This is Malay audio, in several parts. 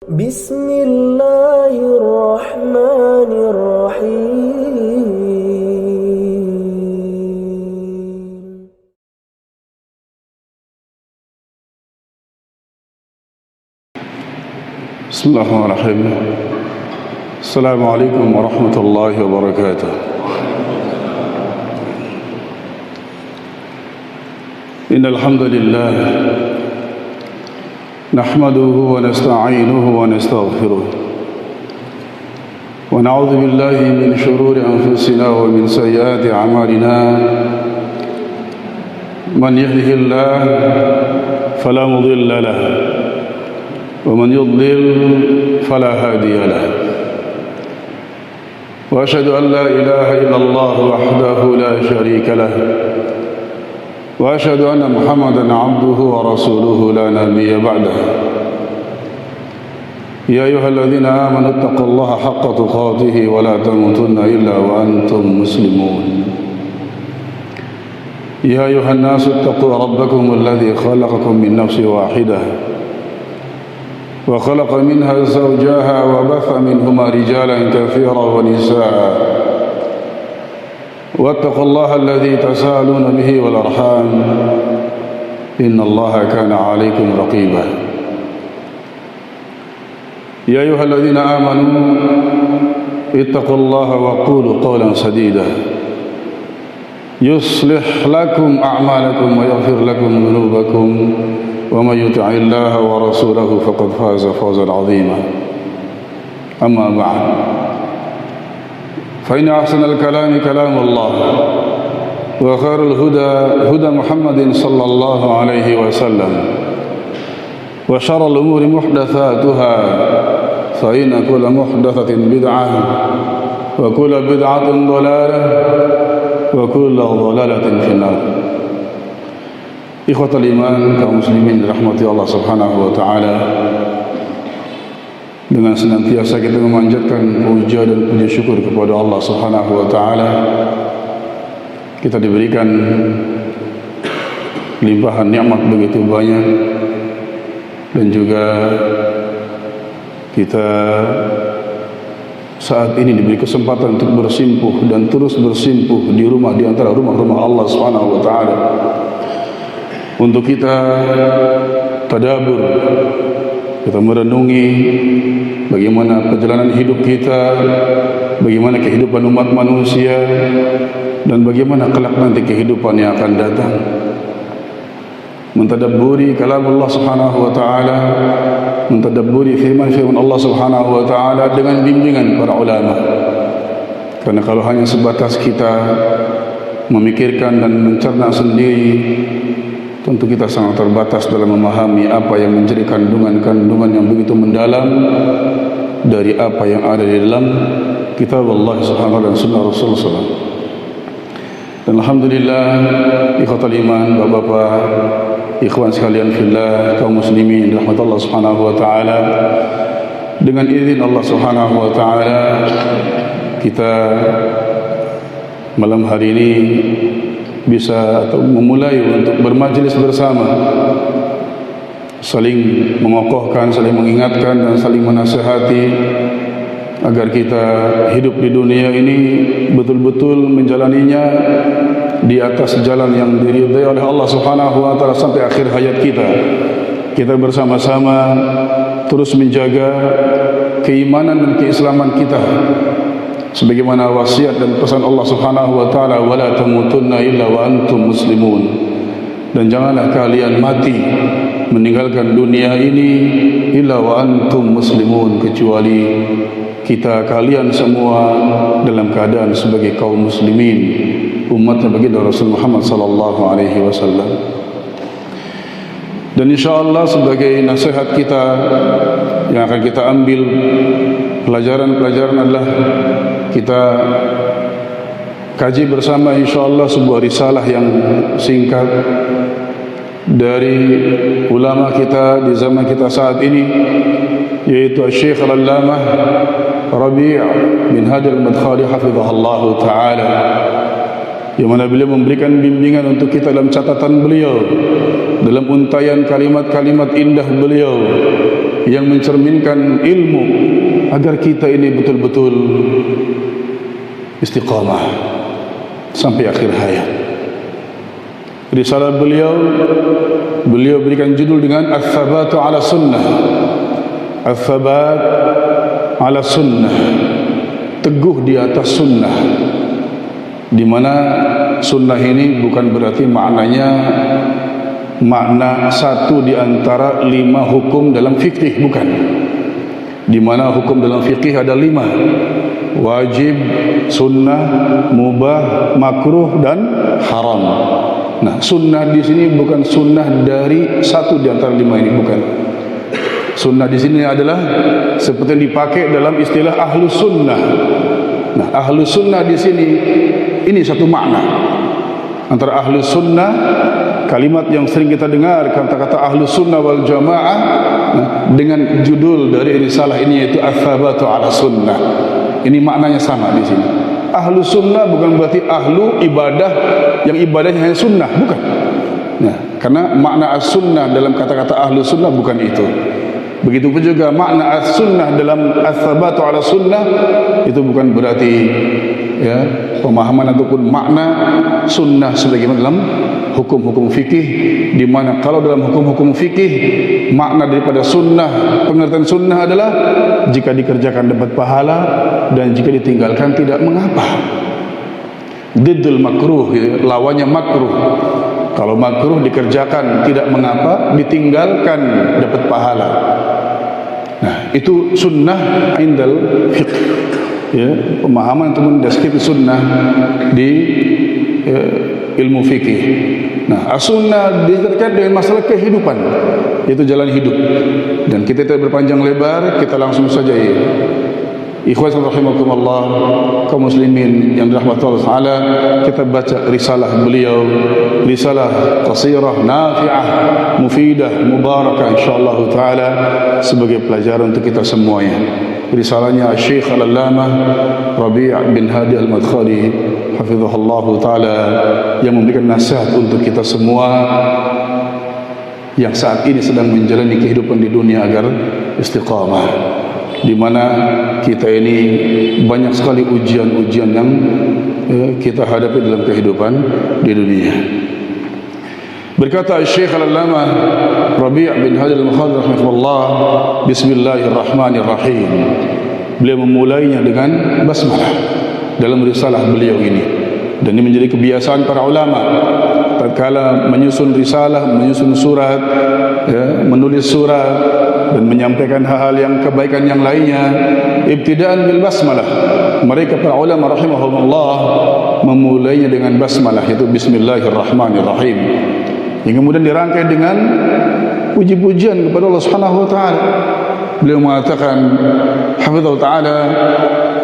بسم الله الرحمن الرحيم. بسم الله الرحمن الرحيم. السلام عليكم ورحمة الله وبركاته. إن الحمد لله نحمده ونستعينه ونستغفره ونعوذ بالله من شرور أنفسنا ومن سيئات أعمالنا. من يهده الله فلا مضل له ومن يضلل فلا هادي له، وأشهد أن لا إله إلا الله وحده لا شريك له، وأشهد أن محمدا عبده ورسوله لا نبي بعده. يا أيها الذين آمنوا اتقوا الله حق تقاته ولا تموتن إلا وأنتم مسلمون. يا أيها الناس اتقوا ربكم الذي خلقكم من نفس واحدة وخلق منها زوجها وبث منهما رجالا كثيرا ونساء، واتقوا الله الذي تساءلون به والأرحام إن الله كان عليكم رقيبا. يا أيها الذين آمنوا اتقوا الله وقولوا قولا سديدا يصلح لكم أعمالكم ويغفر لكم ذنوبكم، ومن يطع الله ورسوله فقد فاز فوزا عظيما. أما بعد، فإن أحسن الكلام كلام الله، وخير الهدى هدى محمد صلى الله عليه وسلم، وشر الأمور محدثاتها، فإن كل محدثة بدعة، وكل بدعة ضلالة، وكل ضلالة في النار. Ikhwatal iman, kaum muslimin dirahmati Allah Subhanahu wa taala. Dengan senantiasa kita memanjatkan puja dan puji syukur kepada Allah Subhanahu wa taala, kita diberikan limpahan nikmat begitu banyak, dan juga kita saat ini diberi kesempatan untuk bersimpuh dan terus bersimpuh di rumah, di antara rumah-rumah Allah Subhanahu wa taala, untuk kita tadabbur, kita merenungi bagaimana perjalanan hidup kita, bagaimana kehidupan umat manusia, dan bagaimana kelak nanti kehidupan yang akan datang. Mentadabburi kalam Allah Subhanahu wa taala, mentadabburi firman-firman Allah Subhanahu wa taala dengan bimbingan para ulama. Karena kalau hanya sebatas kita memikirkan dan mencerna sendiri, tentu kita sangat terbatas dalam memahami apa yang menjadi kandungan-kandungan yang begitu mendalam dari apa yang ada di dalam kitab Allah Subhanahu wa taala dan sunnah Rasulullah SAW. Dan alhamdulillah, ikhwatal iman, bapak-bapak, ikhwan sekalian fillah, kaum muslimin rahmat Allah Subhanahu wa taala, dengan izin Allah Subhanahu wa taala, kita malam hari ini bisa atau memulai untuk bermajlis bersama, saling mengokohkan, saling mengingatkan, dan saling menasihati agar kita hidup di dunia ini betul-betul menjalaninya di atas jalan yang diridhai oleh Allah Subhanahu wa taala sampai akhir hayat kita. Kita bersama-sama terus menjaga keimanan dan keislaman kita, sebagaimana wasiat dan pesan Allah Subhanahu wa taala, wala tamutunna illa wa antum muslimun, dan janganlah kalian mati meninggalkan dunia ini illa wa antum muslimun, kecuali kita kalian semua dalam keadaan sebagai kaum muslimin, umatnya baginda Rasul Muhammad sallallahu alaihi wasallam. Dan insyaallah sebagai nasihat kita yang akan kita ambil pelajaran-pelajaran adalah kita kaji bersama insyaallah sebuah risalah yang singkat dari ulama kita di zaman kita saat ini, yaitu Syekh Al-Allamah Rabi' bin Hadi Al-Madkhali hafizahullah taala, yang mana beliau memberikan bimbingan untuk kita dalam catatan beliau, dalam untayan kalimat-kalimat indah beliau, yang mencerminkan ilmu agar kita ini betul-betul istiqamah sampai akhir hayat. Risalah beliau berikan judul dengan Al-Thabatu ala Sunnah. Al-Thabat ala Sunnah, teguh di atas sunnah, di mana sunnah ini bukan berarti maknanya makna satu di antara 5 hukum dalam fikih, bukan. Di mana hukum dalam fikih ada 5: wajib, sunnah, mubah, makruh, dan haram. Nah, sunnah di sini bukan sunnah dari satu di antara 5 ini, bukan. Sunnah di sini adalah seperti yang dipakai dalam istilah ahlus sunnah. Nah, ahlus sunnah di sini ini satu makna antara ahlus sunnah, kalimat yang sering kita dengar, kata-kata ahlus sunnah wal jamaah, dengan judul dari risalah ini yaitu Al-Thabatu ala Sunnah. Ini maknanya sama di sini. Ahlus sunnah bukan berarti ahlu ibadah yang ibadahnya hanya sunnah, bukan. Nah, karena makna as-sunnah dalam kata-kata ahlus sunnah bukan itu. Begitupun juga makna as-sunnah dalam Al-Thabatu ala Sunnah itu bukan berarti ya pemahaman ataupun makna sunnah sebagaimana dalam hukum-hukum fikih, di mana kalau dalam hukum-hukum fikih makna daripada sunnah, pengertian sunnah adalah jika dikerjakan dapat pahala dan jika ditinggalkan tidak mengapa. Diddul makruh, lawannya makruh. Kalau makruh dikerjakan tidak mengapa, ditinggalkan dapat pahala. Nah, itu sunnah indal fiqh. Ya, pemahaman ataupun deskripsi sunnah di ilmu fikih. Nah, as-sunnah terkait dengan masalah kehidupan, yaitu jalan hidup. Dan kita tidak berpanjang lebar, kita langsung saja ya. Ikhwan rahimakumullah, kaum muslimin yang dirahmati Allah Taala, kita baca risalah beliau, risalah qasirah, nafi'ah, mufidah, mubarakah insyaallah taala sebagai pelajaran untuk kita semuanya. Risalahnya Syekh Al-Allamah Rabi' bin Hadi Al-Madkhali hafizahullah taala, yang memberikan nasihat untuk kita semua yang saat ini sedang menjalani kehidupan di dunia agar istiqamah, di mana kita ini banyak sekali ujian-ujian yang kita hadapi dalam kehidupan di dunia. Berkata Syekh Al-Allamah Rabi' bin Hadi Al-Madkhali rahimahullah, bismillahirrahmanirrahim. Beliau memulainya dengan basmalah dalam risalah beliau ini, dan ini menjadi kebiasaan para ulama tatkala menyusun risalah, menyusun surat, ya, menulis surat dan menyampaikan hal-hal yang kebaikan yang lainnya, ibtidaan bil basmalah. Mereka para ulama rahimahullah memulainya dengan basmalah, yaitu bismillahirrahmanirrahim, yang kemudian dirangkai dengan puji-pujian kepada Allah Subhanahu wa taala. Beliau mengatakan hafizallahu taala,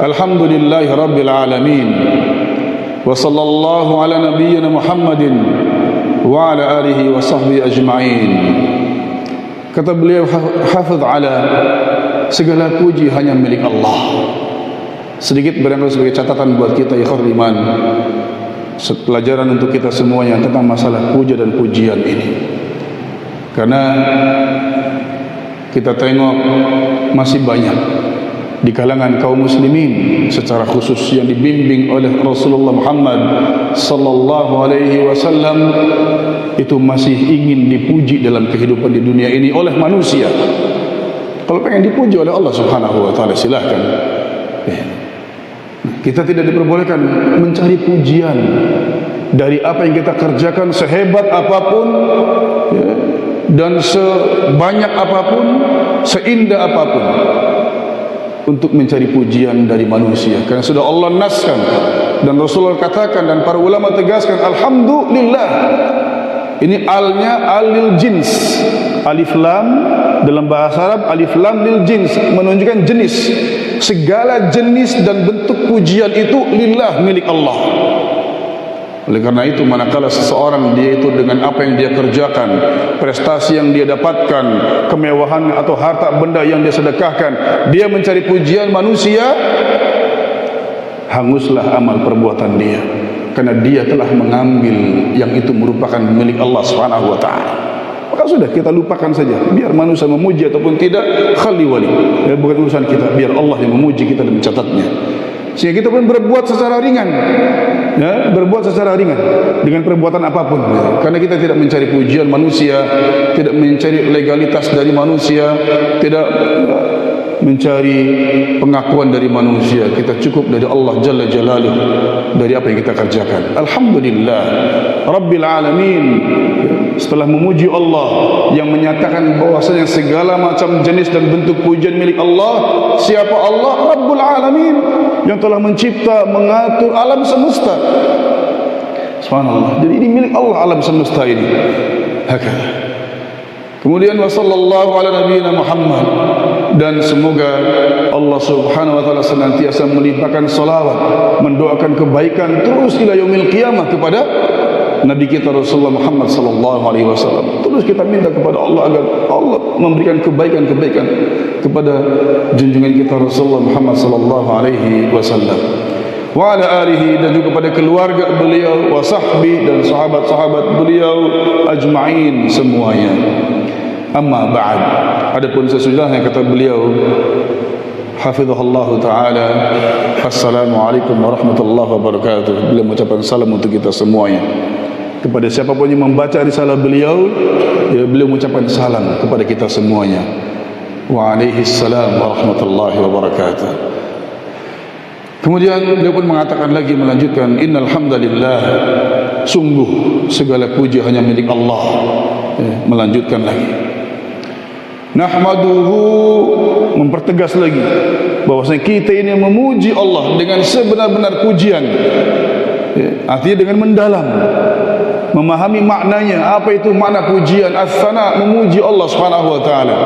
alhamdulillahi rabbil alamin wa sallallahu ala nabiyyina Muhammadin wa ala alihi wa sahbihi ajma'in. Kata beliau, hafiz ala, segala puji hanya milik Allah. Sedikit barangkali sebagai catatan buat kita ikhwal iman, pelajaran untuk kita semuanya tentang masalah puja dan pujian ini. Karena kita tengok masih banyak di kalangan kaum muslimin secara khusus yang dibimbing oleh Rasulullah Muhammad sallallahu alaihi wasallam itu masih ingin dipuji dalam kehidupan di dunia ini oleh manusia. Kalau pengen dipuji oleh Allah Subhanahu wa taala silahkan. Kita tidak diperbolehkan mencari pujian dari apa yang kita kerjakan, sehebat apapun ya, dan sebanyak apapun, seindah apapun, untuk mencari pujian dari manusia. Karena sudah Allah naskan dan Rasulullah katakan dan para ulama tegaskan, alhamdulillah. Ini alnya alil jins, alif lam dalam bahasa Arab, alif lam lil jins, menunjukkan jenis. Segala jenis dan bentuk pujian itu lillah, milik Allah. Oleh karena itu, manakala seseorang dia itu dengan apa yang dia kerjakan, prestasi yang dia dapatkan, kemewahan atau harta benda yang dia sedekahkan, dia mencari pujian manusia, hanguslah amal perbuatan dia, karena dia telah mengambil yang itu merupakan milik Allah Subhanahu wa taala. Maka maka sudah kita lupakan saja. Biar manusia memuji ataupun tidak, khali wali. Ya, bukan urusan kita. Biar Allah yang memuji kita dan mencatatnya. Sehingga kita pun berbuat secara ringan, ya, berbuat secara ringan dengan perbuatan apapun, ya. Karena kita tidak mencari pujian manusia, tidak mencari legalitas dari manusia, tidak mencari pengakuan dari manusia. Kita cukup dari Allah Jalla Jalaluh, dari apa yang kita kerjakan. Alhamdulillah Rabbil Alamin. Setelah memuji Allah yang menyatakan bahwasanya segala macam jenis dan bentuk pujian milik Allah. Siapa Allah? Rabbul Alamin, yang telah mencipta, mengatur alam semesta. Subhanallah. Jadi ini milik Allah alam semesta ini. Hakala. Kemudian wa sallallahu ala nabiyina Muhammad, dan semoga Allah Subhanahu wa taala senantiasa melimpahkan salawat, mendoakan kebaikan terus ila yaumil qiyamah kepada Nabi kita Rasulullah Muhammad sallallahu alaihi wasallam. Terus kita minta kepada Allah agar Allah memberikan kebaikan-kebaikan kepada junjungan kita Rasulullah Muhammad sallallahu alaihi wasallam. Wa ala alihi, dan juga kepada keluarga beliau, wa sahbi, dan sahabat-sahabat beliau ajma'in semuanya. Amma ba'd. Adapun sesudahnya kata beliau hafizahullah taala, assalamualaikum warahmatullahi wabarakatuh. Beliau mengucapkan salam untuk kita semuanya. Kepada siapapun yang membaca risalah beliau, ya, beliau mengucapkan salam kepada kita semuanya. Wa alaihi salam warahmatullahi wabarakatuh. Kemudian beliau pun mengatakan lagi, melanjutkan, innal hamdalillah, sungguh segala puji hanya milik Allah. Ya, melanjutkan lagi, nahmaduhu, mempertegas lagi bahwasanya kita ini memuji Allah dengan sebenar-benar pujian. Ya, artinya dengan mendalam, memahami maknanya. Apa itu makna pujian? As-sana, memuji Allah Subhanahu wa taala.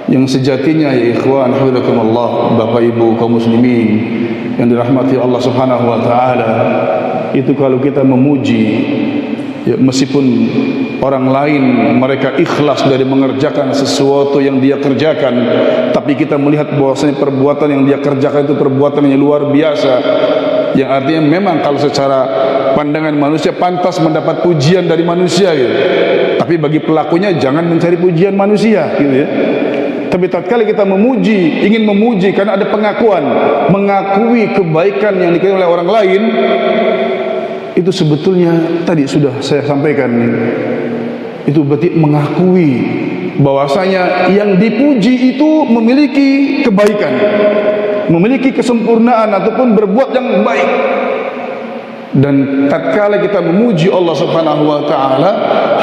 Yang sejatinya, ya ikhwan hafizakumullah, Bapak Ibu kaum muslimin yang dirahmati Allah Subhanahu wa taala, itu kalau kita memuji, ya, meskipun orang lain mereka ikhlas dari mengerjakan sesuatu yang dia kerjakan, tapi kita melihat bahwasanya perbuatan yang dia kerjakan itu perbuatan yang luar biasa, yang artinya memang kalau secara pandangan manusia pantas mendapat pujian dari manusia, gitu. Tapi bagi pelakunya jangan mencari pujian manusia, gitu ya. Tapi tatkala kita memuji, ingin memuji karena ada pengakuan, mengakui kebaikan yang dilakukan oleh orang lain, itu sebetulnya tadi sudah saya sampaikan, itu berarti mengakui bahwasanya yang dipuji itu memiliki kebaikan, memiliki kesempurnaan ataupun berbuat yang baik. Dan tatkala kita memuji Allah Subhanahu wa taala,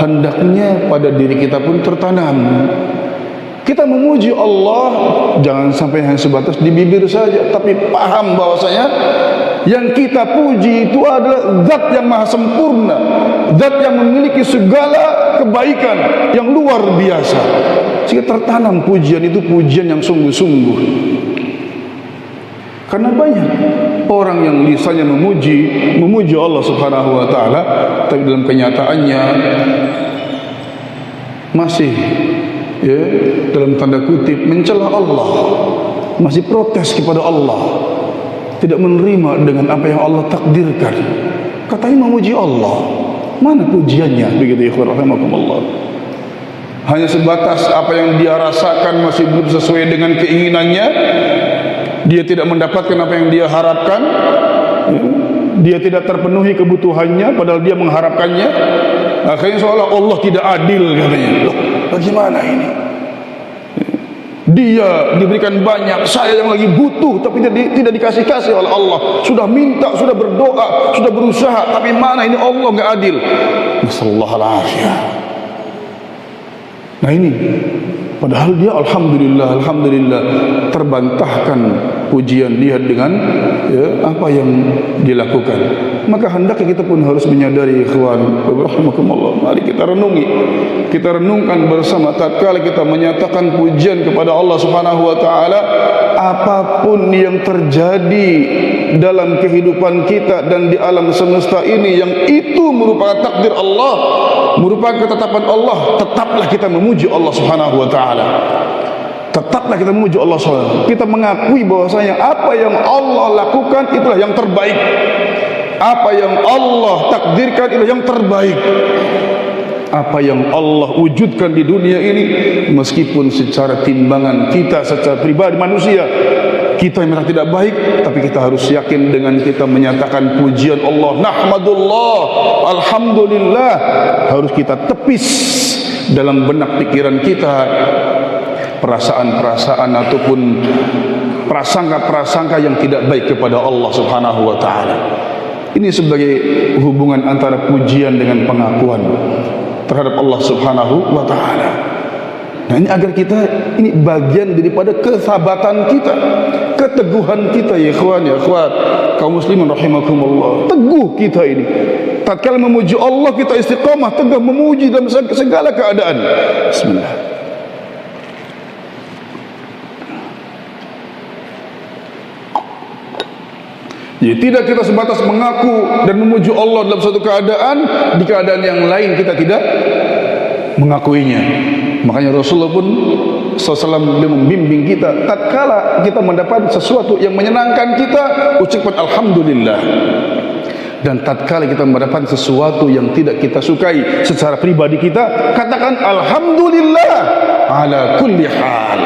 hendaknya pada diri kita pun tertanam. Kita memuji Allah jangan sampai hanya sebatas di bibir saja, tapi paham bahwasanya yang kita puji itu adalah zat yang maha sempurna, zat yang memiliki segala kebaikan yang luar biasa. Sehingga tertanam pujian itu, pujian yang sungguh-sungguh. Karena banyak orang yang lisannya memuji Allah Subhanahu wa taala, tapi dalam kenyataannya masih, ya, dalam tanda kutip mencela Allah, masih protes kepada Allah, tidak menerima dengan apa yang Allah takdirkan. Katanya memuji Allah, mana pujiannya? Begitu ikhwan rahimakumullah. Hanya sebatas apa yang dia rasakan masih belum sesuai dengan keinginannya, dia tidak mendapatkan apa yang dia harapkan, ya, dia tidak terpenuhi kebutuhannya padahal dia mengharapkannya. Akhirnya seolah Allah tidak adil, katanya. Loh, bagaimana ini? Dia diberikan banyak, saya yang lagi butuh tapi tidak dikasih-kasih oleh Allah. Sudah minta, sudah berdoa, sudah berusaha, tapi mana ini Allah enggak adil. Nasallallahu alaihi. Nah ini, padahal dia alhamdulillah terbantahkan pujian dia dengan, ya, apa yang dilakukan. Maka hendaknya kita pun harus menyadari, ikhwan rahimakumullah, mari kita renungi, kita renungkan bersama. Tatkala kita menyatakan pujian kepada Allah Subhanahu wa taala, apapun yang terjadi dalam kehidupan kita dan di alam semesta ini yang itu merupakan takdir Allah, merupakan ketetapan Allah, tetaplah kita memuji Allah Subhanahu wa taala. Tetaplah kita memuji Allah SWT. Kita mengakui bahwasanya apa yang Allah lakukan itulah yang terbaik. Apa yang Allah takdirkan itulah yang terbaik. apa yang Allah wujudkan di dunia ini, meskipun secara timbangan kita secara pribadi manusia kita memang tidak baik, tapi kita harus yakin dengan kita menyatakan pujian Allah, nahmadullah, alhamdulillah, harus kita tepis dalam benak pikiran kita perasaan-perasaan ataupun prasangka-prasangka yang tidak baik kepada Allah Subhanahu wa taala. Ini sebagai hubungan antara pujian dengan pengakuan terhadap Allah Subhanahu wa taala. Nah, ini agar kita, ini bagian daripada kesabatan kita, keteguhan kita ya ikhwan ya akhwat, kaum muslimin rahimakumullah. Teguh kita ini. Tatkala memuji Allah kita istiqamah, teguh memuji dalam segala keadaan. Bismillah. Jadi tidak kita sebatas mengaku dan memuji Allah dalam satu keadaan, di keadaan yang lain kita tidak mengakuinya. Makanya Rasulullah pun SAW membimbing kita, tatkala kita mendapat sesuatu yang menyenangkan kita, ucapkan alhamdulillah. Dan tatkala kita mendapat sesuatu yang tidak kita sukai secara pribadi kita, katakan alhamdulillah ala kulli hal.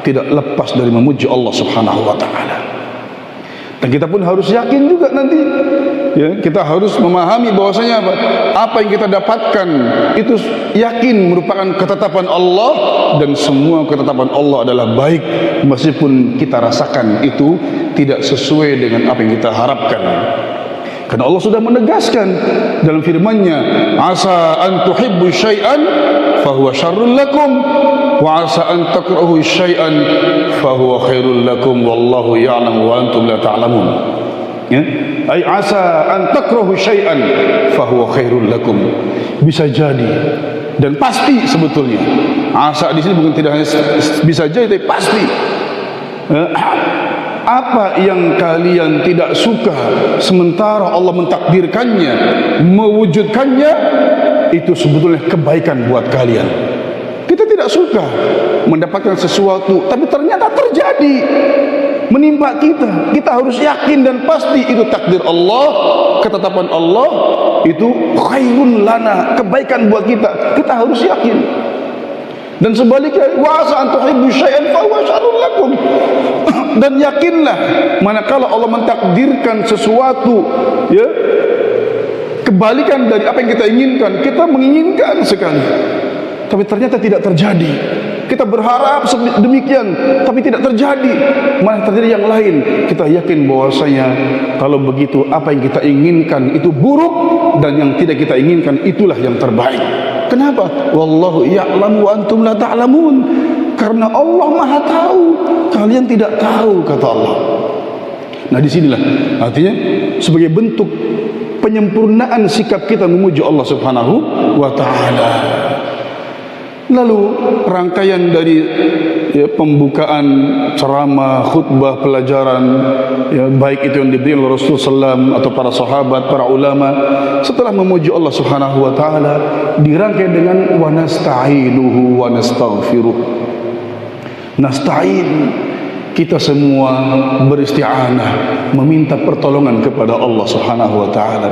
Tidak lepas dari memuji Allah Subhanahu wa taala. Dan kita pun harus yakin juga nanti, ya, kita harus memahami bahwasanya apa yang kita dapatkan itu yakin merupakan ketetapan Allah, dan semua ketetapan Allah adalah baik, meskipun kita rasakan itu tidak sesuai dengan apa yang kita harapkan. Karena Allah sudah menegaskan dalam firman-Nya, asa an tuhibbu syai'an fahuwa syarrul lakum wa asa an takrahu syai'an fahuwa khairul lakum wallahu ya'lamu wa antum la ta'lamun. Ya, ay asa an takrahu syai'an fahuwa khairul lakum. Bisa jadi dan pasti sebetulnya. Asa di sini bukan tidak hanya bisa jadi, tapi pasti. Apa yang kalian tidak suka sementara Allah mentakdirkannya, mewujudkannya, itu sebetulnya kebaikan buat kalian. Kita tidak suka mendapatkan sesuatu, tapi ternyata terjadi menimpa kita. Kita harus yakin dan pasti itu takdir Allah, ketetapan Allah, itu khairun lana, kebaikan buat kita. Kita harus yakin. Dan sebaliknya, wa asa an tuhibbu syai'an fa huwa syarrun lakum. Dan yakinlah manakala Allah mentakdirkan sesuatu, ya, kebalikan dari apa yang kita inginkan, kita menginginkan sekali, tapi ternyata tidak terjadi. Kita berharap demikian, tapi tidak terjadi, malah terjadi yang lain. Kita yakin bahwasanya kalau begitu apa yang kita inginkan itu buruk, dan yang tidak kita inginkan itulah yang terbaik. Kenapa? Wallahu ya'lamu wa antum la ta'lamun. Karena Allah Maha tahu, kalian tidak tahu, kata Allah. Nah, disinilah artinya sebagai bentuk penyempurnaan sikap kita memuji Allah Subhanahu wa taala. Lalu rangkaian dari, ya, pembukaan ceramah, khutbah, pelajaran, ya, baik itu yang diberi oleh Rasulullah SAW atau para sahabat, para ulama, setelah memuji Allah Subhanahu wa taala, dirangkai dengan wa nasta'inuhu wa nastaghfiruh. Nasta'in, kita semua beristi'anah, meminta pertolongan kepada Allah Subhanahu wa taala.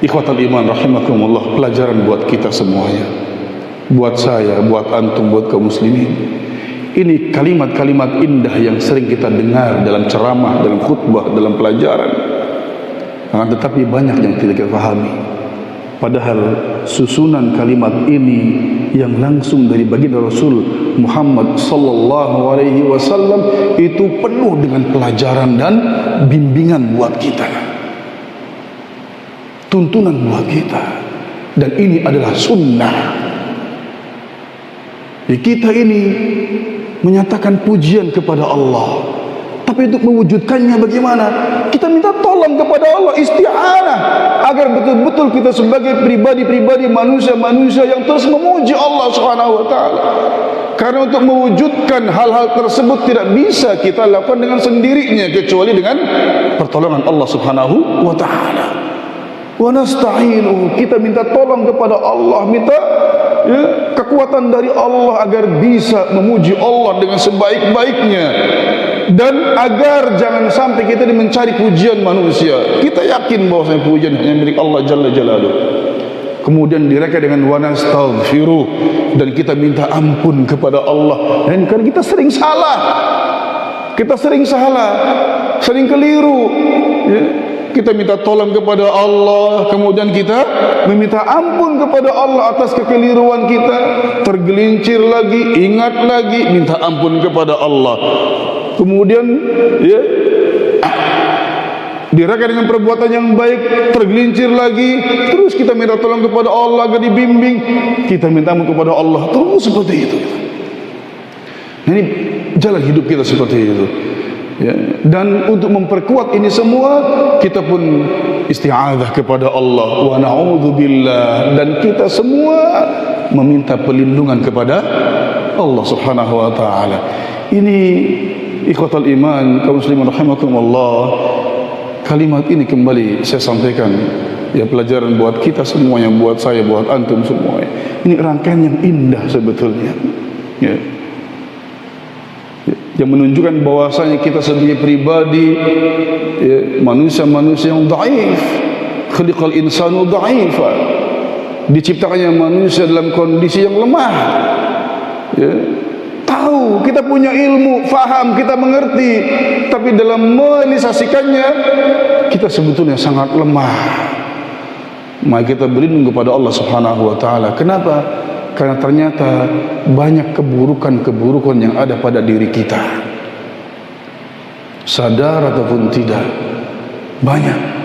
Ikhwatal iman rahimakumullah, pelajaran buat kita semuanya. Buat saya, buat antum, buat kaum muslimin. Ini kalimat-kalimat indah yang sering kita dengar dalam ceramah, dalam khutbah, dalam pelajaran. Tetapi banyak yang tidak kita pahami. Padahal susunan kalimat ini yang langsung dari baginda Rasul Muhammad sallallahu alaihi wasallam itu penuh dengan pelajaran dan bimbingan buat kita. Tuntunan buat kita. Dan ini adalah sunnah. Kita ini menyatakan pujian kepada Allah, tapi untuk mewujudkannya bagaimana? Kita minta tolong kepada Allah, isti'anah, agar betul-betul kita sebagai pribadi-pribadi, manusia-manusia yang terus memuji Allah Subhanahu wa taala. Karena untuk mewujudkan hal-hal tersebut tidak bisa kita lakukan dengan sendirinya, kecuali dengan pertolongan Allah Subhanahu wa taala. Wa nasta'inu, kita minta tolong kepada Allah, minta, ya, kekuatan dari Allah agar bisa memuji Allah dengan sebaik-baiknya, dan agar jangan sampai kita mencari pujian manusia. Kita yakin bahwa pujian hanya milik Allah Jalla Jalaluh. kemudian direka dengan wa nastaghfiruh, dan kita minta ampun kepada Allah. Dan kan kita sering salah, sering keliru, ya. Kita minta tolong kepada Allah, kemudian kita meminta ampun kepada Allah atas kekeliruan kita, tergelincir lagi, ingat lagi, minta ampun kepada Allah, kemudian ya direka dengan perbuatan yang baik, tergelincir lagi, terus kita minta tolong kepada Allah agar dibimbing, kita minta ampun kepada Allah, terus seperti itu. Nah, ini jalan hidup kita seperti itu, ya. Dan untuk memperkuat ini semua, kita pun isti'adzah kepada Allah, wa na'udzubillah, dan kita semua meminta perlindungan kepada Allah Subhanahu wa taala. Ini ikhwatal iman, kaum muslimin rahimakumullah. Kalimat ini kembali saya sampaikan, ya, pelajaran buat kita semuanya, buat saya, buat antum semua. Ini rangkaian yang indah sebetulnya, ya, yang menunjukkan bahwasanya kita sebagai pribadi, ya, manusia-manusia yang dhaif, khuliqal insanu dhaifa, diciptakannya manusia dalam kondisi yang lemah, ya. Tahu, kita punya ilmu, faham, kita mengerti, tapi dalam merealisasikannya kita sebetulnya sangat lemah. Maka kita berlindung kepada Allah Subhanahu wa taala. Kenapa? Karena ternyata banyak keburukan-keburukan yang ada pada diri kita, sadar ataupun tidak, banyak.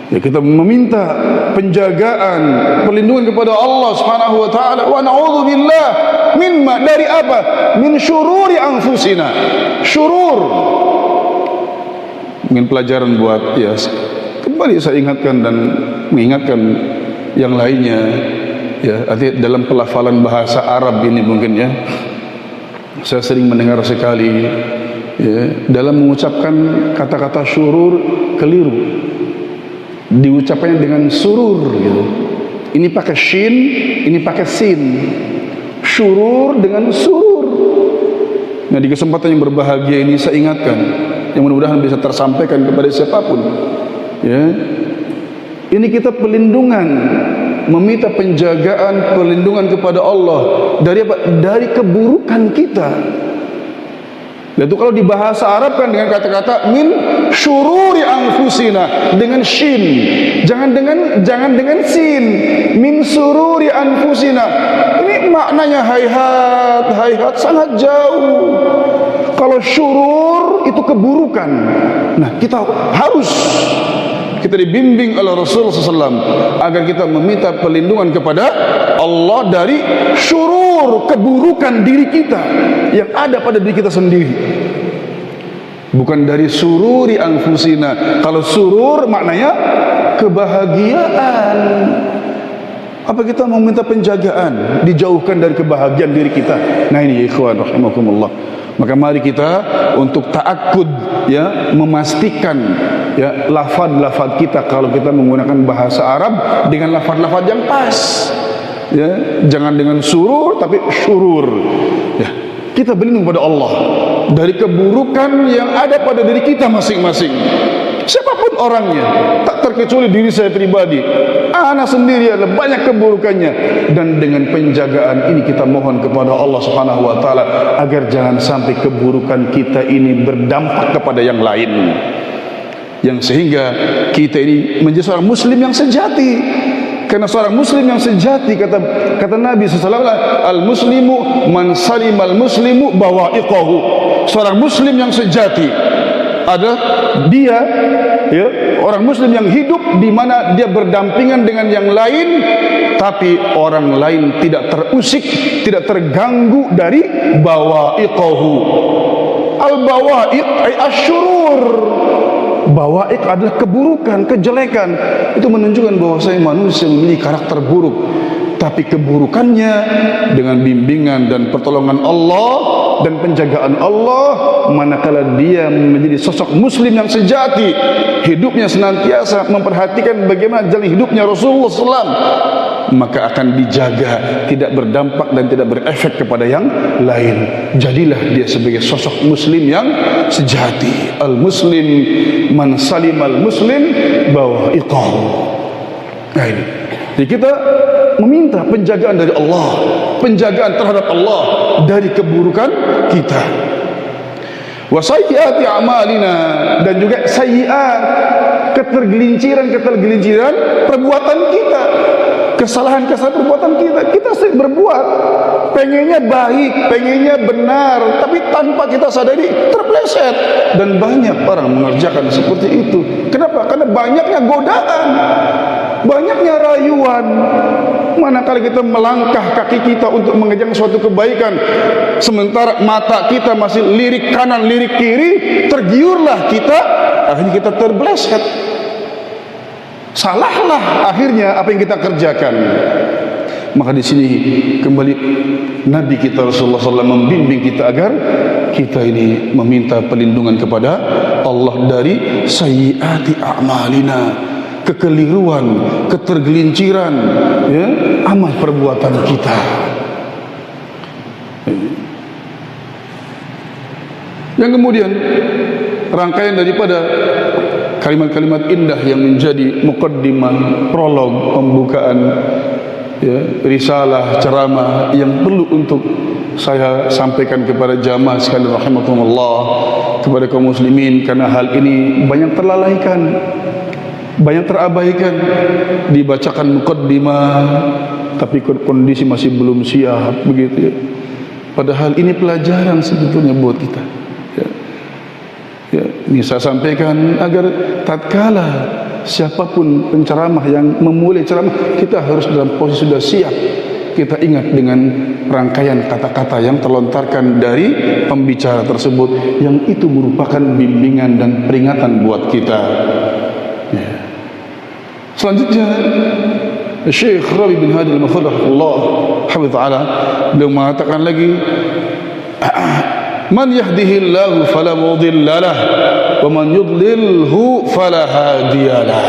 Ya, kita meminta penjagaan, perlindungan kepada Allah Subhanahu wa taala. Wa na'udzubillah mimma, dari apa? Min syururi anfusina. Syurur. Mungkin pelajaran buat, ya, kembali saya ingatkan dan mengingatkan yang lainnya, ya, artinya dalam pelafalan bahasa Arab ini mungkin, ya, saya sering mendengar sekali, ya, dalam mengucapkan kata-kata syurur keliru, diucapkannya dengan surur, gitu. Ini pakai shin, ini pakai sin. Syurur dengan surur. Nah, di kesempatan yang berbahagia ini saya ingatkan, yang mudah-mudahan bisa tersampaikan kepada siapapun, ya, ini kita perlindungan, meminta penjagaan, perlindungan kepada Allah dari apa? Dari keburukan kita. Itu kalau di bahasa Arab kan dengan kata-kata min syururi anfusina, dengan shin, jangan dengan sin, min syururi anfusina. Ini maknanya hayhat sangat jauh. Kalau syurur itu keburukan. Nah, kita dibimbing oleh Rasulullah SAW agar kita meminta perlindungan kepada Allah dari syurur, keburukan diri kita yang ada pada diri kita sendiri, bukan dari sururi anfusina. Kalau surur maknanya kebahagiaan. Apa kita mau minta penjagaan, dijauhkan dari kebahagiaan diri kita? Nah, ini ya ikhwan rahimakumullah. Maka mari kita untuk ta'akkud, ya, memastikan, ya, lafaz-lafaz kita kalau kita menggunakan bahasa Arab dengan lafaz-lafaz yang pas, ya, jangan dengan surur tapi syurur, ya. Kita berlindung pada Allah dari keburukan yang ada pada diri kita masing-masing, siapapun orangnya, tak terkecuali diri saya pribadi. Anak sendiri adalah banyak keburukannya, dan dengan penjagaan ini kita mohon kepada Allah Subhanahu wa taala agar jangan sampai keburukan kita ini berdampak kepada yang lain, yang sehingga kita ini menjadi seorang muslim yang sejati. Karena seorang muslim yang sejati, kata Nabi sallallahu alaihi wasallam, al-muslimu man salimal muslimu bawa'iqahu. Seorang muslim yang sejati adalah dia, ya, orang muslim yang hidup di mana dia berdampingan dengan yang lain, tapi orang lain tidak terusik, tidak terganggu dari bawa'iqahu. Al-bawa'iq ay asyurur. Bawa'iq adalah keburukan, kejelekan. Itu menunjukkan bahwa saya manusia memiliki karakter buruk, tapi keburukannya dengan bimbingan dan pertolongan Allah dan penjagaan Allah, manakala dia menjadi sosok muslim yang sejati, hidupnya senantiasa memperhatikan bagaimana jalan hidupnya Rasulullah SAW, maka akan dijaga, tidak berdampak dan tidak berefek kepada yang lain. Jadilah dia sebagai sosok muslim yang sejati. Al-muslim man salimal muslim bawa'iqahu. Nah, ini Jadi kita meminta penjagaan dari Allah, penjagaan terhadap Allah dari keburukan kita. Wa sayyiati a'malina, dan juga sayyiat, ketergelinciran perbuatan kita, kesalahan perbuatan kita. Kita sering berbuat, pengennya baik, pengennya benar, tapi tanpa kita sadari terpleset. Dan banyak orang mengerjakan seperti itu. Kenapa? Karena banyaknya godaan, banyaknya rayuan. Manakala kita melangkah kaki kita untuk mengejar suatu kebaikan, sementara mata kita masih lirik kanan, lirik kiri, tergiurlah kita, akhirnya kita terbleset. Salahlah akhirnya apa yang kita kerjakan. Maka di sini kembali Nabi kita Rasulullah SAW membimbing kita agar kita ini meminta perlindungan kepada Allah dari sayyiati a'malina, kekeliruan, ketergelinciran, ya, amal perbuatan kita. Yang kemudian rangkaian daripada kalimat-kalimat indah yang menjadi muqaddimah, prolog, pembukaan, ya, risalah, ceramah yang perlu untuk saya sampaikan kepada jamaah sekalian rahimakumullah, kepada kaum muslimin, karena hal ini banyak terlalaikan, banyak terabaikan. Dibacakan muqaddimah tapi kondisi masih belum siap, begitu ya. Padahal ini pelajaran sebetulnya buat kita, ya. Ya, ini saya sampaikan agar tatkala siapapun penceramah yang memulai ceramah, kita harus dalam posisi sudah siap. Kita ingat dengan rangkaian kata-kata yang terlontarkan dari pembicara tersebut, yang itu merupakan bimbingan dan peringatan buat kita, ya. Selanjutnya Syekh Rabi bin Hadi al-Mafadhahullah hafizahullah, beliau mengatakan lagi, man yahdihillahu fala mudhillalah wa man yudlilhu fala hadiyalah.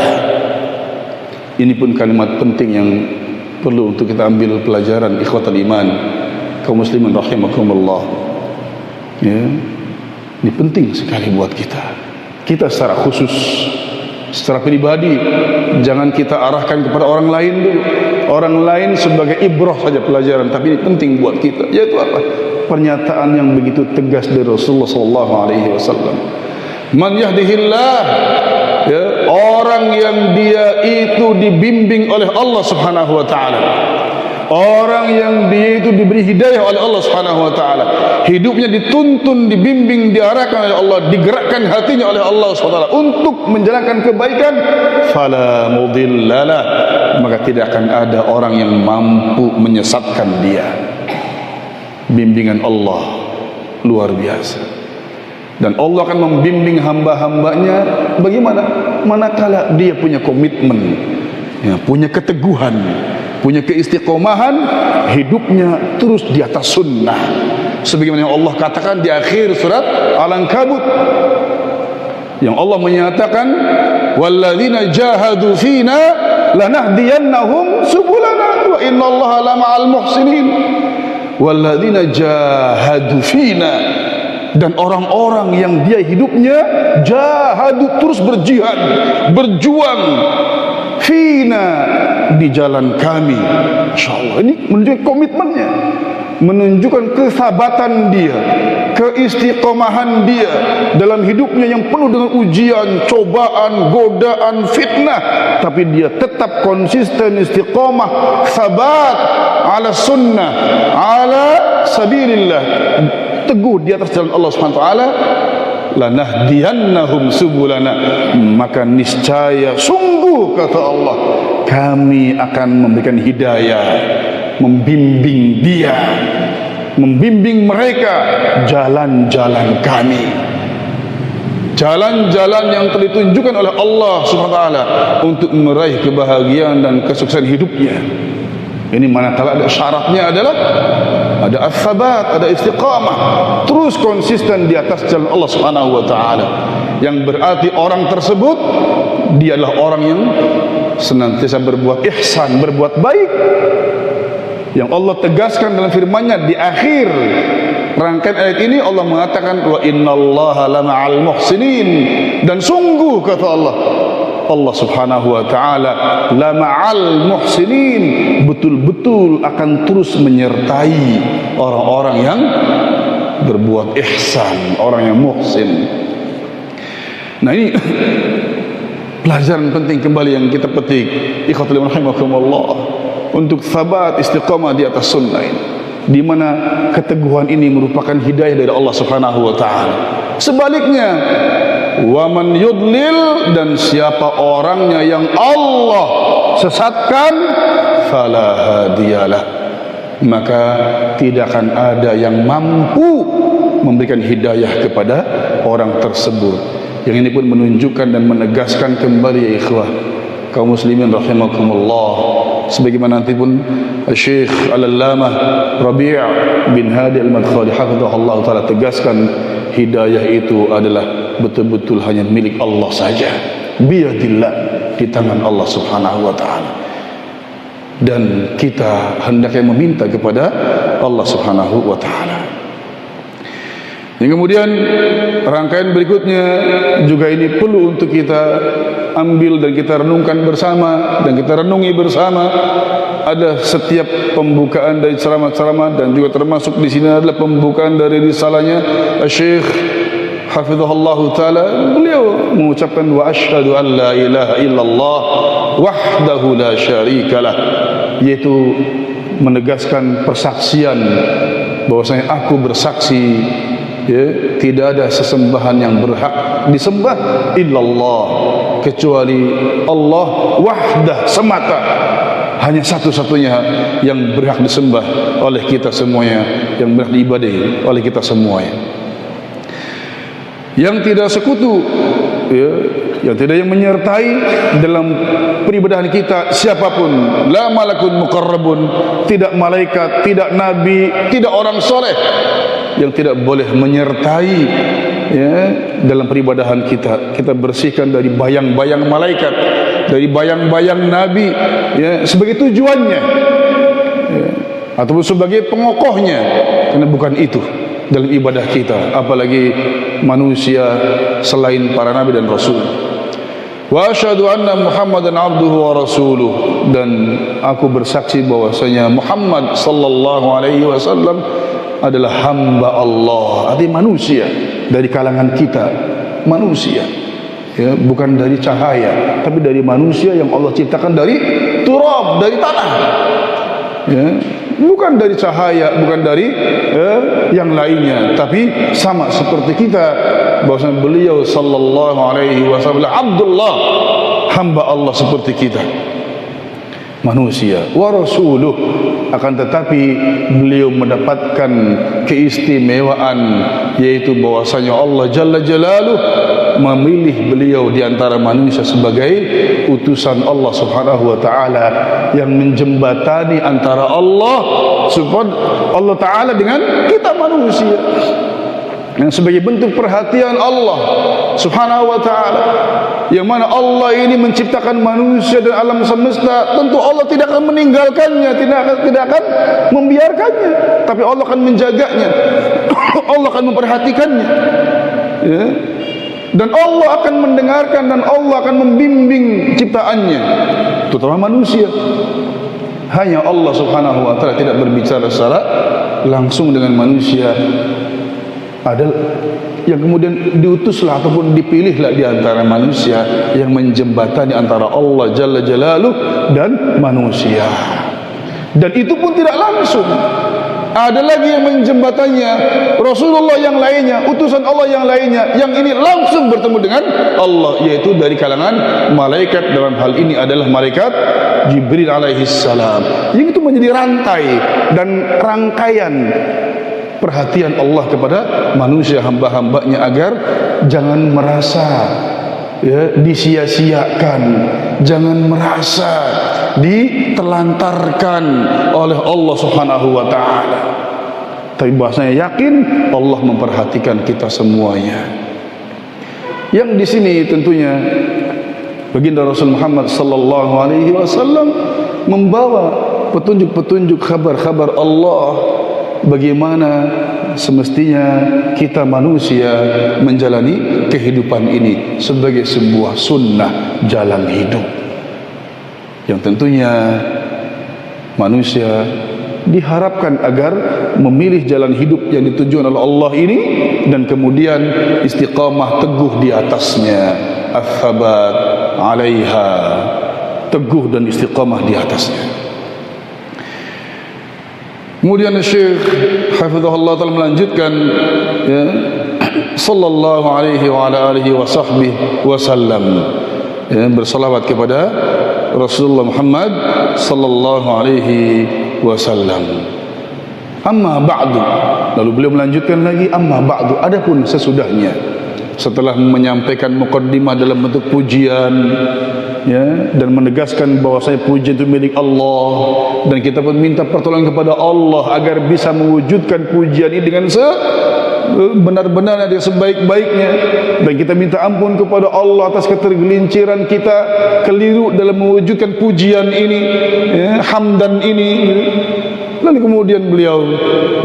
Ini pun kalimat penting yang perlu untuk kita ambil pelajaran, ikhwatal iman, kaum muslimin rahimakumullah, ya. Ini penting sekali buat kita. Kita secara khusus, secara pribadi, jangan kita arahkan kepada orang lain dulu. Orang lain sebagai ibrah saja, pelajaran, tapi ini penting buat kita. Yaitu apa? Pernyataan yang begitu tegas dari Rasulullah SAW. Man yahdihillah, ya, orang yang dia itu dibimbing oleh Allah Subhanahu wa taala, orang yang dia itu diberi hidayah oleh Allah Subhanahu wa taala, hidupnya dituntun, dibimbing, diarahkan oleh Allah, digerakkan hatinya oleh Allah Subhanahu wa taala untuk menjalankan kebaikan, fala mudhillalah, maka tidak akan ada orang yang mampu menyesatkan dia. Bimbingan Allah luar biasa, dan Allah akan membimbing hamba-hambanya bagaimana? Manakala dia punya komitmen, ya, punya keteguhan, punya keistiqomahan, hidupnya terus di atas sunnah, sebagaimana yang Allah katakan di akhir surat Al-Ankabut, yang Allah menyatakan, walladzina jahadu fina lanahdiyannahum subulana wa innallaha lama'al muhsinin. Walladzina jahadu fina, dan orang-orang yang dia hidupnya jahadu, terus berjihad, berjuang, fina, di jalan kami. Insyaallah, ini menunjukkan komitmennya, menunjukkan kesabatan dia, keistiqomahan dia dalam hidupnya yang penuh dengan ujian, cobaan, godaan, fitnah, tapi dia tetap konsisten, istiqomah, sabat ala sunnah, ala sabilillah, teguh di atas jalan Allah Subhanahu wa taala. Lanahdiyannahum subulana, maka niscaya, sungguh kata Allah, kami akan memberikan hidayah, membimbing dia, membimbing mereka jalan-jalan kami, jalan-jalan yang telah ditunjukkan oleh Allah Subhanahu wa taala untuk meraih kebahagiaan dan kesuksesan hidupnya. Ini manakala ada syaratnya adalah ada as-sabat, ada istiqamah, terus konsisten di atas jalan Allah Subhanahu wa taala, yang berarti orang tersebut dia adalah orang yang senantiasa berbuat ihsan, berbuat baik, yang Allah tegaskan dalam firman-Nya di akhir rangkaian ayat ini. Allah mengatakan, wa innallaha lama'al muhsinin, dan sungguh kata Allah, Allah Subhanahu wa taala, la ma'al muhsinin, betul-betul akan terus menyertai orang-orang yang berbuat ihsan, orang yang muhsin. Nah, ini pelajaran penting kembali yang kita petik, ikhwatul rahimakumullah, untuk sabat istiqamah di atas sunnah ini, di mana keteguhan ini merupakan hidayah dari Allah Subhanahu wa taala. Sebaliknya, wa man yudlil, dan siapa orangnya yang Allah sesatkan, fala hadiyalah, maka tidak akan ada yang mampu memberikan hidayah kepada orang tersebut. Yang ini pun menunjukkan dan menegaskan kembali, ya ikhwah kaum muslimin rahimakumullah, sebagaimana nanti pun Syekh Al-Allamah Rabi' bin Hadi Al-Madkhali hafizahullah taala tegaskan, hidayah itu adalah betul-betul hanya milik Allah saja, biyadillah, di tangan Allah Subhanahu wa taala, dan kita hendaknya meminta kepada Allah Subhanahu wa taala. Yang kemudian rangkaian berikutnya juga ini perlu untuk kita ambil dan kita renungkan bersama dan kita renungi bersama. Ada setiap pembukaan dari ceramah-ceramah, dan juga termasuk di sini adalah pembukaan dari risalahnya Syekh hafizahullah taala. Beliau mengucapkan, wa asyhadu an la ilaha illallah wahdahu la syarikalah, yaitu menegaskan persaksian bahwasanya aku bersaksi, ya, tidak ada sesembahan yang berhak disembah illallah, kecuali Allah wahdah, semata, hanya satu-satunya yang berhak disembah oleh kita semuanya, yang berhak diibadahi oleh kita semuanya, yang tidak sekutu, ya, yang tidak yang menyertai dalam peribadahan kita siapapun, la malakun muqarrabun, tidak malaikat, tidak nabi, tidak orang soleh yang tidak boleh menyertai, ya, dalam peribadahan kita. Kita bersihkan dari bayang-bayang malaikat, dari bayang-bayang nabi, ya, sebagai tujuannya, ya, ataupun sebagai pengokohnya, karena bukan itu dalam ibadah kita, apalagi manusia selain para nabi dan rasul. Wa asyhadu anna Muhammadan abduhu wa rasuluh, dan aku bersaksi bahwasanya Muhammad sallallahu alaihi wasallam adalah hamba Allah, artinya manusia dari kalangan kita, manusia, ya, bukan dari cahaya, tapi dari manusia yang Allah ciptakan dari turab, dari tanah, ya, bukan dari cahaya, bukan dari yang lainnya, tapi sama seperti kita, bahwasanya beliau sallallahu alaihi wasallam Abdullah, hamba Allah seperti kita, manusia, wa rasuluh, akan tetapi beliau mendapatkan keistimewaan, yaitu bahwasanya Allah Jalla Jalaluh memilih beliau di antara manusia sebagai utusan Allah Subhanahu wa taala, yang menjembatani antara Allah taala dengan kita manusia, yang sebagai bentuk perhatian Allah Subhanahu wa taala, yang mana Allah ini menciptakan manusia dan alam semesta. Tentu Allah tidak akan meninggalkannya, tidak akan membiarkannya, tapi Allah akan menjaganya, Allah akan memperhatikannya, ya. Dan Allah akan mendengarkan, dan Allah akan membimbing ciptaannya, terutama manusia. Hanya Allah Subhanahu wa taala tidak berbicara secara langsung dengan manusia, adalah yang kemudian diutuslah ataupun dipilihlah di antara manusia yang menjembatani antara Allah Jalla Jalaluh dan manusia. Dan itu pun tidak langsung. Ada lagi yang menjembatannya, Rasulullah yang lainnya, utusan Allah yang lainnya, yang ini langsung bertemu dengan Allah, yaitu dari kalangan malaikat. Dalam hal ini adalah malaikat Jibril alaihissalam, yang itu menjadi rantai dan rangkaian perhatian Allah kepada manusia, hamba-hambanya, agar jangan merasa, ya, disia-siakan, jangan merasa ditelantarkan oleh Allah Subhanahu wa taala, tapi bahasanya yakin Allah memperhatikan kita semuanya. Yang di sini tentunya baginda Rasul Muhammad sallallahu alaihi wasallam membawa petunjuk-petunjuk, kabar-kabar Allah, bagaimana semestinya kita manusia menjalani kehidupan ini sebagai sebuah sunnah jalan hidup, yang tentunya manusia diharapkan agar memilih jalan hidup yang ditujukan oleh Allah ini dan kemudian istiqamah teguh di atasnya, ats-tsabat 'alaiha, teguh dan istiqamah di atasnya. Kemudian Syekh hafizahullah taala melanjutkan, ya, sallallahu alaihi wa ala alihi wa sahbihi wasallam, ya, bersalawat kepada Rasulullah Muhammad sallallahu alaihi wasallam. Amma ba'du, lalu beliau melanjutkan lagi, amma ba'du, adapun sesudahnya, setelah menyampaikan muqaddimah dalam bentuk pujian, ya, dan menegaskan bahwasanya pujian itu milik Allah dan kita pun minta pertolongan kepada Allah agar bisa mewujudkan pujian ini dengan benar-benar dan sebaik-baiknya, dan kita minta ampun kepada Allah atas ketergelinciran kita keliru dalam mewujudkan pujian ini, ya, hamdan ini. Lalu kemudian beliau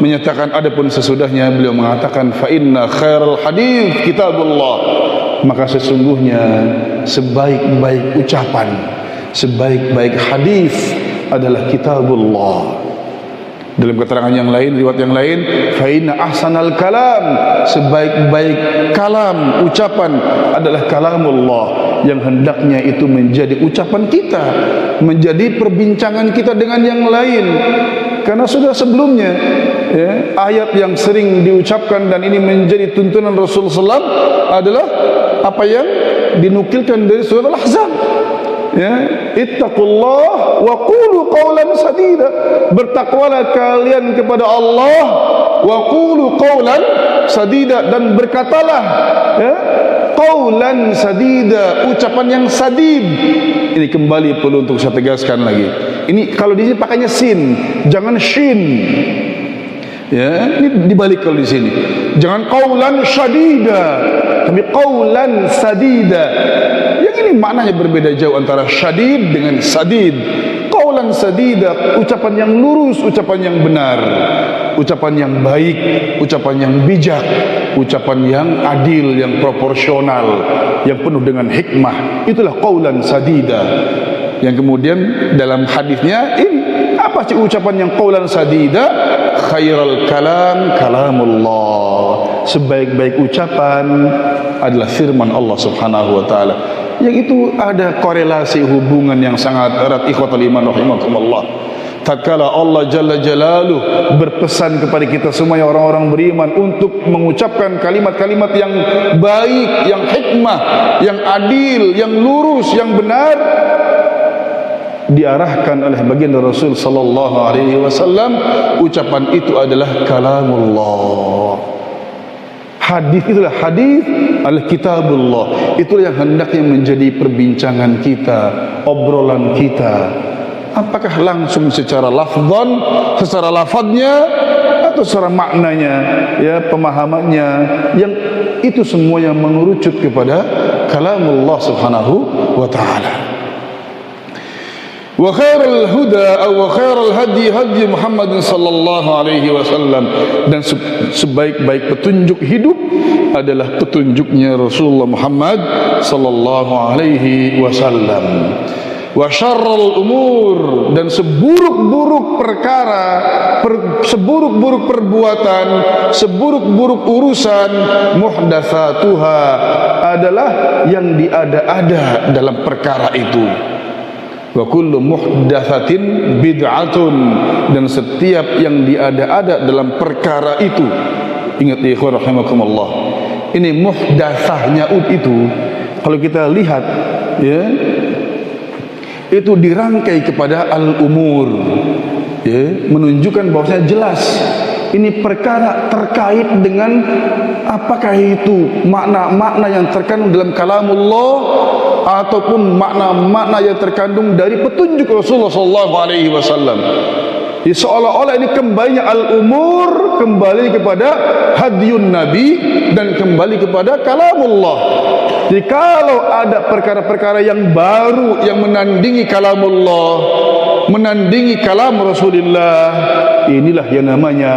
menyatakan adapun sesudahnya, beliau mengatakan fa inna khairal hadits kitabullah, maka sesungguhnya sebaik-baik ucapan, sebaik-baik hadis adalah kitabullah. Dalam keterangan yang lain, riwayat yang lain, fa inna ahsanal kalam, sebaik-baik kalam, ucapan adalah kalamullah, yang hendaknya itu menjadi ucapan kita, menjadi perbincangan kita dengan yang lain. Karena sudah sebelumnya, ya, ayat yang sering diucapkan dan ini menjadi tuntunan Rasulullah SAW adalah apa yang dinukilkan dari surat Al-Ahzab, ya, ittaqullah wa qulu qawlan sadida, bertakwalah kalian kepada Allah, wa qulu qawlan sadida, dan berkatalah, ya, qawlan sadida, ucapan yang sadid. Ini kembali perlu untuk saya tegaskan lagi, ini kalau di sini pakainya sin, jangan shin, ya, ini dibalik kalau di sini, jangan qawlan sadida, tapi qawlan sadida. Yang ini maknanya berbeda jauh antara syadid dengan sadid. Qawlan sadida, ucapan yang lurus, ucapan yang benar, ucapan yang baik, ucapan yang bijak, ucapan yang adil, yang proporsional, yang penuh dengan hikmah. Itulah qawlan sadida. Yang kemudian dalam hadisnya ini apa sih ucapan yang qawlan sadida? Khairal kalam kalamullah, sebaik-baik ucapan adalah firman Allah Subhanahu wa taala. Yang itu ada korelasi hubungan yang sangat erat, ikhwatul iman rahimakumullah. Tatkala Allah Jalla Jalaluh berpesan kepada kita semua yang orang-orang beriman untuk mengucapkan kalimat-kalimat yang baik, yang hikmah, yang adil, yang lurus, yang benar, diarahkan oleh baginda Rasul sallallahu alaihi wasallam, ucapan itu adalah kalamullah. Hadis itulah hadis al-kitabullah. Itulah yang hendaknya menjadi perbincangan kita, obrolan kita. Apakah langsung secara lafzan, secara lafadznya, atau secara maknanya, ya, pemahamannya, yang itu semuanya mengerucut kepada kalamullah subhanahu wa ta'ala. Wa khairul huda wa khairul hadi hadi Muhammad sallallahu alaihi wasallam, dan sebaik-baik petunjuk hidup adalah petunjuknya Rasulullah Muhammad sallallahu alaihi wasallam. Wa syarrul umur, dan seburuk-buruk perkara, seburuk-buruk perbuatan, seburuk-buruk urusan, muhdatsatuha, adalah yang diada-ada dalam perkara itu. Wa kullu muhdatsatin bid'atun, dan setiap yang diada-ada dalam perkara itu, ingat ya ikhwan rahimakumullah, ini muhdatsahnya itu kalau kita lihat, ya, itu dirangkai kepada al-umur, ya, menunjukkan bahwasanya jelas ini perkara terkait dengan apakah itu makna-makna yang terkandung dalam kalamullah ataupun makna-makna yang terkandung dari petunjuk Rasulullah sallallahu alaihi wasallam. Seolah-olah ini kembalinya al-umur kembali kepada hadiyun Nabi dan kembali kepada kalamullah. Jadi kalau ada perkara-perkara yang baru yang menandingi kalamullah, menandingi kalam Rasulullah, inilah yang namanya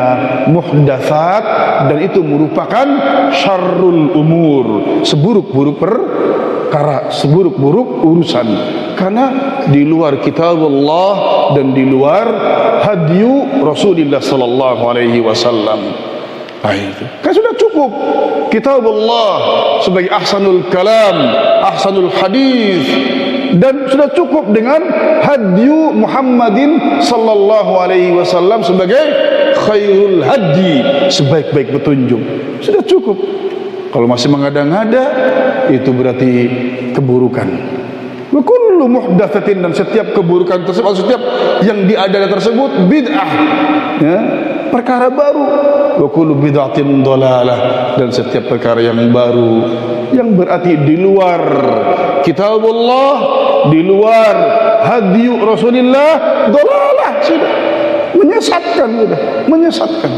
muhdatsat, dan itu merupakan syarrul umur, seburuk-buruk perkara, seburuk-buruk urusan. Karena di luar kitab Allah dan di luar hadyu Rasulullah sallallahu alaihi wasallam. Itu kan sudah cukup kitab Allah sebagai ahsanul kalam, ahsanul hadis, dan sudah cukup dengan hadyu Muhammadin sallallahu alaihi wasallam sebagai khairul hadi, sebaik-baik petunjuk. Sudah cukup. Kalau masih mengada-ngada, itu berarti keburukan. Wa kullu muhdatsatin, dan setiap keburukan tersebut, setiap yang diadakan tersebut bid'ah, ya, perkara baru. Wa kullu bid'atin dhalalah, dan setiap perkara yang baru yang berarti di luar kitabullah, di luar hadyu Rasulullah, dhalalah, sudah menyesatkan, sudah menyesatkan.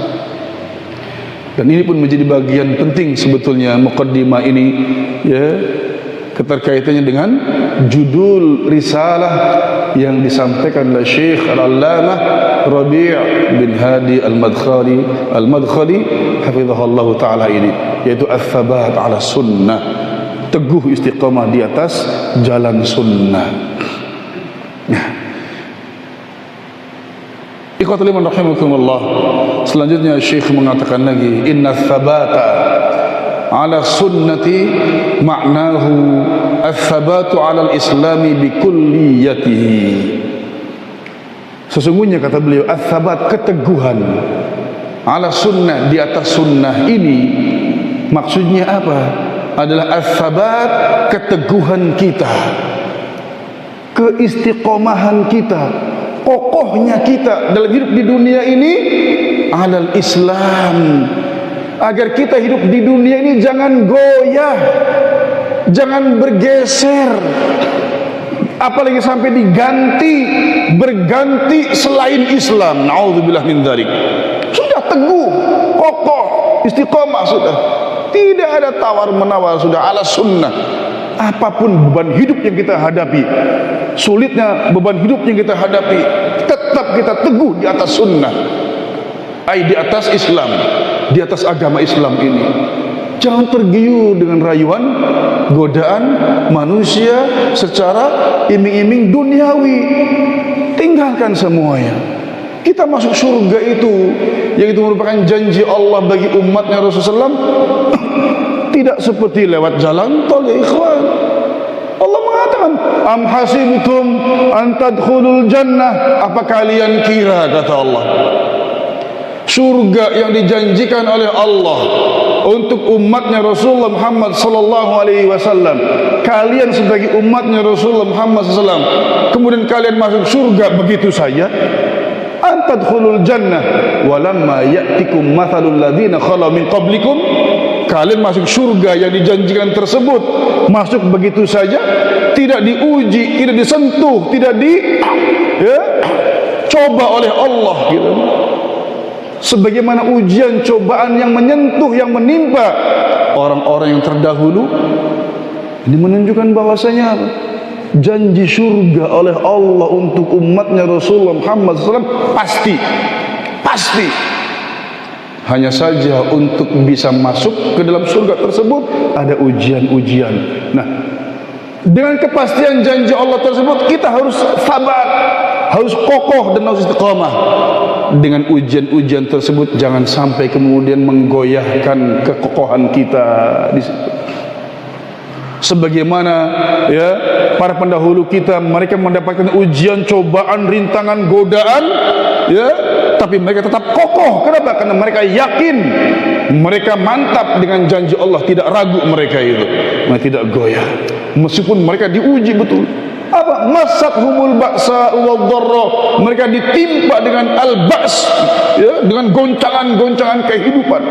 Dan ini pun menjadi bagian penting sebetulnya muqaddimah ini, ya, keterkaitannya dengan judul risalah yang disampaikan oleh Syekh Al-Allamah Rabi' bin Hadi Al-Madkhali hafizahullah ta'ala ini, yaitu Ats-Tsabat 'ala Sunnah, teguh istiqamah di atas jalan sunnah. Ikhwatul iman rahimakumullah. Selanjutnya Syekh mengatakan lagi, inna tsabata ala sunnati ma'nahu ats-tsabatu ala al-islami bi kulliyatihi. Sesungguhnya kata beliau, ats-tsabat, keteguhan, ala sunnah, di atas sunnah ini maksudnya apa? Adalah ats-tsabat, keteguhan kita, keistiqomahan kita, kokohnya kita dalam hidup di dunia ini alal Islam, agar kita hidup di dunia ini jangan goyah, jangan bergeser, apalagi sampai berganti selain Islam. Na'udzubillah min dzalik. Sudah teguh, kokoh, istiqomah, sudah tidak ada tawar menawar, sudah ala sunnah. Apapun beban hidup yang kita hadapi, sulitnya beban hidup yang kita hadapi, tetap kita teguh di atas sunnah, di atas Islam, di atas agama Islam ini. Jangan tergiur dengan rayuan, godaan manusia secara iming-iming duniawi. Tinggalkan semuanya. Kita masuk surga itu, yang itu merupakan janji Allah bagi umatnya Rasulullah SAW, tidak seperti lewat jalan tol, ya ikhwan. Allah mengatakan, am hasibtum an tadkhulul jannah, apa kalian kira, kata Allah, surga yang dijanjikan oleh Allah untuk umatnya Rasulullah Muhammad sallallahu alaihi wasallam, kalian sebagai umatnya Rasulullah Muhammad sallallahu alaihi wasallam, kemudian kalian masuk surga begitu saja? Antadkhulul jannah walamma ya'tikum mathalul ladzina khala min qablikum, kalian masuk surga yang dijanjikan tersebut masuk begitu saja, tidak diuji, tidak disentuh, tidak coba oleh Allah, gitu. Sebagaimana ujian cobaan yang menyentuh, yang menimpa orang-orang yang terdahulu. Ini menunjukkan bahwasanya janji surga oleh Allah untuk umatnya Rasulullah Muhammad SAW pasti. Hanya saja untuk bisa masuk ke dalam surga tersebut ada ujian-ujian. Nah, dengan kepastian janji Allah tersebut, kita harus sabar, harus kokoh dan harus istiqamah. Dengan ujian-ujian tersebut jangan sampai kemudian menggoyahkan kekokohan kita di situ. Sebagaimana ya para pendahulu kita, mereka mendapatkan ujian, cobaan, rintangan, godaan, ya, tapi mereka tetap kokoh. Kenapa? Karena mereka yakin, mereka mantap dengan janji Allah, tidak ragu mereka itu, mereka tidak goyah meskipun mereka diuji betul. Apa? Masathumul ba'sa wad dharra, mereka ditimpa dengan al-ba's, ya, dengan goncangan-goncangan kehidupan,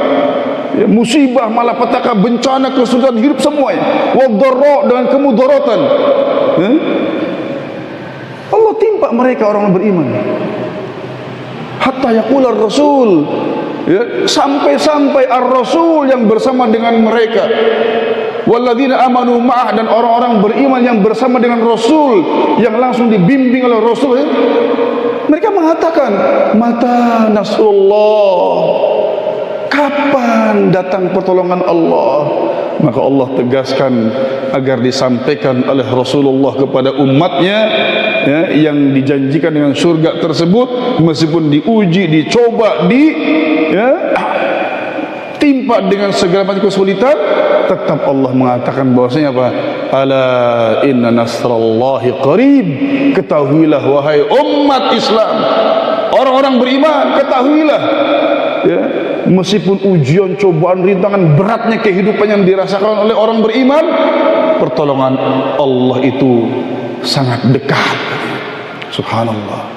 ya, musibah, malapetaka, bencana, kesulitan hidup semuanya, wad dharra, dengan kemudaratan, ya. Allah timpa mereka orang beriman, hatta yaqul ar-rasul, ya, sampai-sampai ar-rasul yang bersama dengan mereka, walladzina amanu ma'ah, dan orang-orang beriman yang bersama dengan Rasul, yang langsung dibimbing oleh Rasul, ya, Mereka mengatakan, mata nasrullah, kapan datang pertolongan Allah? Maka Allah tegaskan agar disampaikan oleh Rasulullah kepada umatnya, ya, yang dijanjikan dengan surga tersebut, meskipun diuji, dicoba, timpa dengan segala macam kesulitan, tetap Allah mengatakan bahwasanya apa? Ala inna nasrallahi qarib. Ketahuilah wahai umat Islam, orang-orang beriman, ketahuilah, ya, meskipun ujian, cobaan, rintangan, beratnya kehidupan yang dirasakan oleh orang beriman, pertolongan Allah itu sangat dekat. Subhanallah.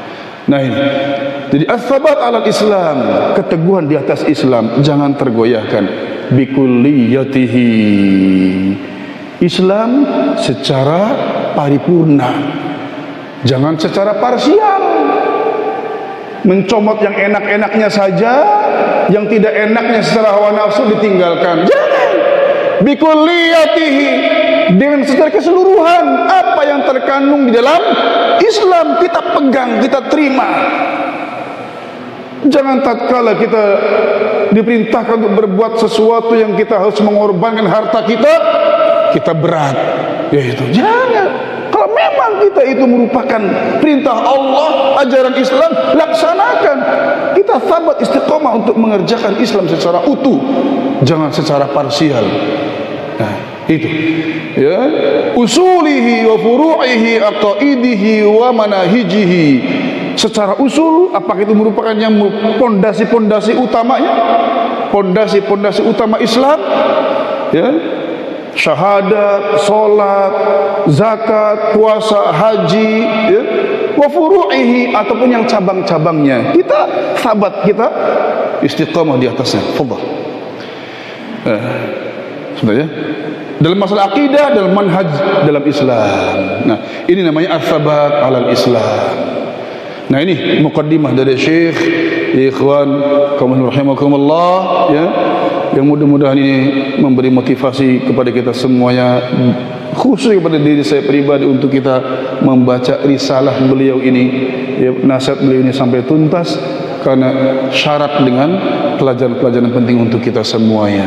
Nah ini, jadi as-sabat alal Islam, keteguhan di atas Islam, jangan tergoyahkan. Bikulliyatihi, Islam secara paripurna, jangan secara parsial. Mencomot yang enak-enaknya saja, yang tidak enaknya secara hawa nafsu ditinggalkan. Jangan. Bikulliyatihi, dengan secara keseluruhan apa yang terkandung di dalam Islam kita pegang, kita terima. Jangan tatkala kita diperintahkan untuk berbuat sesuatu yang kita harus mengorbankan harta kita, kita berat. Ya itu, jangan. Kalau memang kita itu merupakan perintah Allah, ajaran Islam, laksanakan. Kita sabat istiqomah untuk mengerjakan Islam secara utuh, jangan secara parsial. Nah, itu, ya, usulihi wa furu'ihi, aqaidihi wa manahijihi. Secara usul, apakah itu merupakan yang pondasi-pondasi utamanya, pondasi-pondasi utama Islam, ya, syahadat, solat, zakat, puasa, haji, ya, wa furu'ihi, ataupun yang cabang-cabangnya, kita sabat, kita istiqamah di atasnya. Fadhal. Sebenarnya dalam masalah akidah, dalam manhaj dalam Islam. Nah, ini namanya as-sabat alal Islam. Nah, ini muqaddimah dari Syekh, ya ikhwan kaum rahimakumullah, ya, yang mudah-mudahan ini memberi motivasi kepada kita semuanya, khusus kepada diri saya pribadi, untuk kita membaca risalah beliau ini, ya, nasihat beliau ini sampai tuntas, karena syarat dengan pelajaran-pelajaran penting untuk kita semuanya.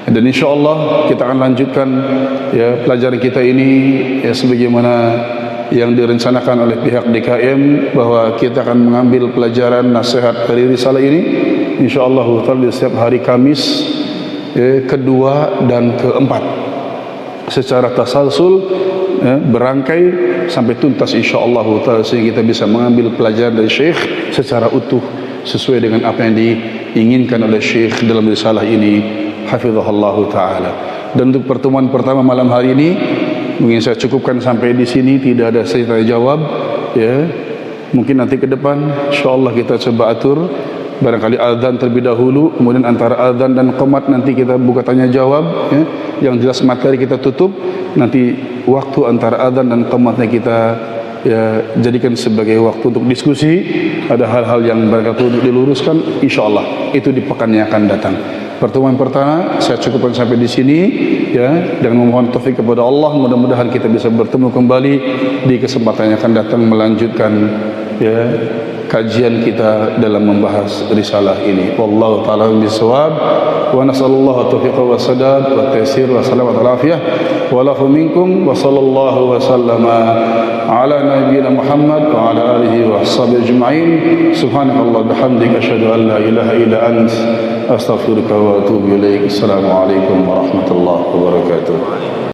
Dan insyaallah kita akan lanjutkan, ya, pelajaran kita ini, ya, sebagaimana yang direncanakan oleh pihak DKM, bahwa kita akan mengambil pelajaran nasihat dari risalah ini insyaallah di setiap hari Kamis, ya, kedua dan keempat, secara tasalsul, ya, berangkai sampai tuntas insyaallah, sehingga kita bisa mengambil pelajaran dari Syekh secara utuh sesuai dengan apa yang diinginkan oleh Syekh dalam risalah ini, hafizahullah taala. Dan untuk pertemuan pertama malam hari ini mungkin saya cukupkan sampai di sini, tidak ada tanya jawab, ya. Mungkin nanti ke depan insyaallah kita coba atur, barangkali azan terlebih dahulu, kemudian antara azan dan qomat nanti kita buka tanya jawab, ya. Yang jelas materi kita tutup, nanti waktu antara azan dan qomatnya kita, ya, jadikan sebagai waktu untuk diskusi. Ada hal-hal yang barangkali perlu diluruskan, insyaallah itu di pekan yang akan datang. Pertemuan pertama saya cukupkan sampai di sini, ya, dan memohon taufik kepada Allah, mudah-mudahan kita bisa bertemu kembali di kesempatan yang akan datang, melanjutkan, ya, kajian kita dalam membahas risalah ini. Wallahu taala bisawab, wa nasallallahu taufiq wa sadad wa taysir wa salamat wa afiyah wa lafu minkum, wa sallallahu wa sallama ala nabiyyina Muhammad wa ala alihi wa sahbihi ajma'in. Subhanakallah bihamdika asyhadu an la ilaha illa anta astaghfiruka wa atubu ilaik. Assalamualaikum warahmatullahi wabarakatuh.